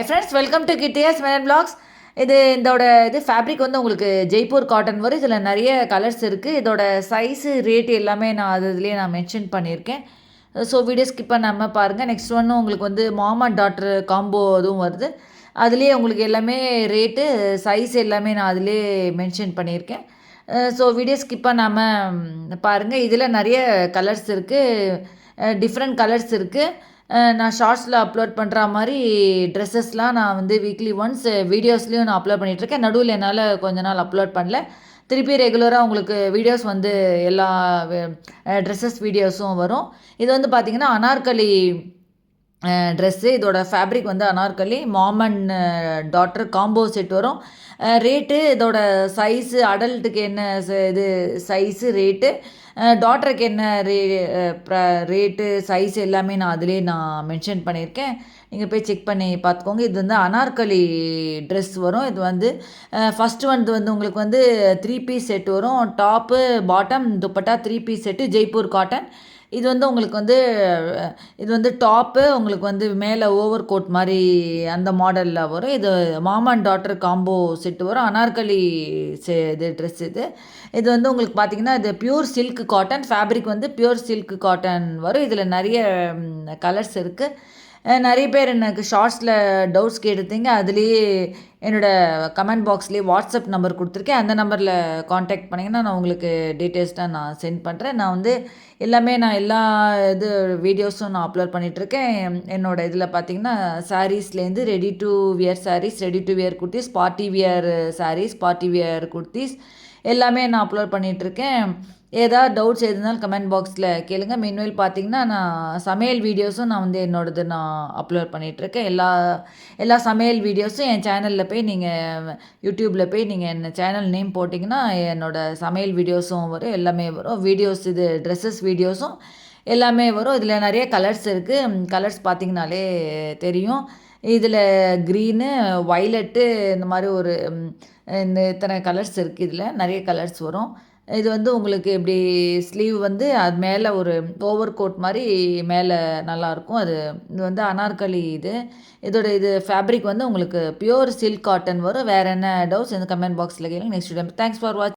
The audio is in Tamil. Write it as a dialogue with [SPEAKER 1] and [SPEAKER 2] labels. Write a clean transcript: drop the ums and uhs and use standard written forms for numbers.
[SPEAKER 1] ஃப்ரெண்ட்ஸ் வெல்கம் டு கிட்டியாஸ் மேன் பிளாக்ஸ். இது ஃபேப்ரிக் வந்து உங்களுக்கு ஜெய்ப்பூர் காட்டன் வரும். இதில் நிறைய கலர்ஸ் இருக்குது. இதோட சைஸு ரேட்டு எல்லாமே நான் இதுலேயே மென்ஷன் பண்ணியிருக்கேன். ஸோ வீடியோ ஸ்கிப் பண்ணாமல் பாருங்கள். நெக்ஸ்ட் ஒன்று உங்களுக்கு வந்து மாம் அண்ட் டாட்டர் காம்போ அதுவும் வருது. அதுலேயே உங்களுக்கு எல்லாமே ரேட்டு சைஸ் எல்லாமே நான் அதிலே மென்ஷன் பண்ணியிருக்கேன். ஸோ வீடியோ ஸ்கிப் பண்ணாமல் பாருங்கள். இதில் நிறைய கலர்ஸ் இருக்குது, டிஃப்ரெண்ட் கலர்ஸ் இருக்குது. நான் ஷார்ட்ஸில் அப்லோட் பண்ணுற மாதிரி ட்ரெஸ்ஸஸ்லாம் நான் வந்து வீக்லி ஒன்ஸ் வீடியோஸ்லேயும் நான் அப்லோட் பண்ணிகிட்ருக்கேன். நடுவில் என்னால் கொஞ்ச நாள் அப்லோட் பண்ணல. திருப்பி ரெகுலராக உங்களுக்கு வீடியோஸ் வந்து எல்லா ட்ரெஸ்ஸஸ் வீடியோஸும் வரும். இது வந்து பார்த்திங்கன்னா அனார்கலி ட்ரெஸ்ஸு. இதோட ஃபேப்ரிக் வந்து anarkali mom and daughter combo set வரும். ரேட்டு இதோட சைஸு அடல்ட்டுக்கு என்ன இது சைஸு ரேட்டு, டாட்டருக்கு என்ன ரேட்டு சைஸ் எல்லாமே நான் அதிலே மென்ஷன் பண்ணியிருக்கேன். நீங்கள் போய் செக் பண்ணி பார்த்துக்கோங்க. இது வந்து அனார்கலி ட்ரெஸ் வரும். இது வந்து ஃபஸ்ட்டு வந்து உங்களுக்கு வந்து 3 பீஸ் செட் வரும். Top bottom dupatta 3 piece set Jaipur cotton. இது வந்து உங்களுக்கு வந்து இது வந்து டாப்பு உங்களுக்கு வந்து மேலே ஓவர் கோட் மாதிரி அந்த மாடலில் வரும். இது mom and daughter combo set வரும். அனார்கலி இது ட்ரெஸ் இது வந்து உங்களுக்கு பார்த்திங்கன்னா இது பியூர் சில்க் காட்டன். ஃபேப்ரிக் வந்து பியூர் சில்க் காட்டன் வரும். இதில் நிறைய கலர்ஸ் இருக்குது. நிறைய பேர் எனக்கு ஷார்ட்ஸில் டவுட்ஸ் கேட்டுருந்தீங்க. அதுலேயே என்னோடய கமெண்ட் பாக்ஸ்லேயே வாட்ஸ்அப் நம்பர் கொடுத்துருக்கேன். அந்த நம்பரில் காண்டாக்ட் பண்ணிங்கன்னா நான் உங்களுக்கு டீட்டெயில்ஸ்டாக நான் சென்ட் பண்ணுறேன். நான் வந்து நான் எல்லா வீடியோஸும் நான் அப்லோட் பண்ணிகிட்ருக்கேன். என்னோடய இதில் பார்த்திங்கன்னா சாரீஸ்லேருந்து ready to wear saris, ready to wear kurtis, party wear saris, party wear kurtis எல்லாமே நான் அப்லோட் பண்ணிகிட்ருக்கேன். ஏதாவது டவுட்ஸ் எதுனாலும் கமெண்ட் பாக்ஸில் கேளுங்க. மீன்வேல் பார்த்திங்கன்னா நான் சமையல் வீடியோஸும் நான் வந்து என்னோடது அப்லோட் பண்ணிகிட்ருக்கேன். எல்லா சமையல் வீடியோஸும் என் சேனலில் போய் நீங்கள் யூடியூப்பில் போய் நீங்கள் என்ன சேனல் நேம் போட்டிங்கன்னா என்னோடய சமையல் வீடியோஸும் வரும், எல்லாமே வரும். வீடியோஸ் இது ட்ரெஸ்ஸஸ் வீடியோஸும் எல்லாமே வரும். இதில் நிறைய கலர்ஸ் இருக்குது. கலர்ஸ் பார்த்திங்கனாலே தெரியும். இதில் க்ரீனு, வைலட்டு இந்த மாதிரி இந்த இத்தனை கலர்ஸ் இருக்குது. இதில் நிறைய கலர்ஸ் வரும். இது வந்து உங்களுக்கு இப்படி ஸ்லீவ் வந்து அது மேலே ஒரு ஓவர் கோட் மாதிரி மேலே நல்லாயிருக்கும். இது வந்து அனார்கலி இது ஃபேப்ரிக் வந்து உங்களுக்கு பியூர் சில்க் காட்டன் வரும். வேறு என்ன டவுட்ஸ் இந்த கமெண்ட் பாக்ஸில் கேளுங்க. நெக்ஸ்ட் டைம் தேங்க்ஸ் ஃபார் வாட்சிங்.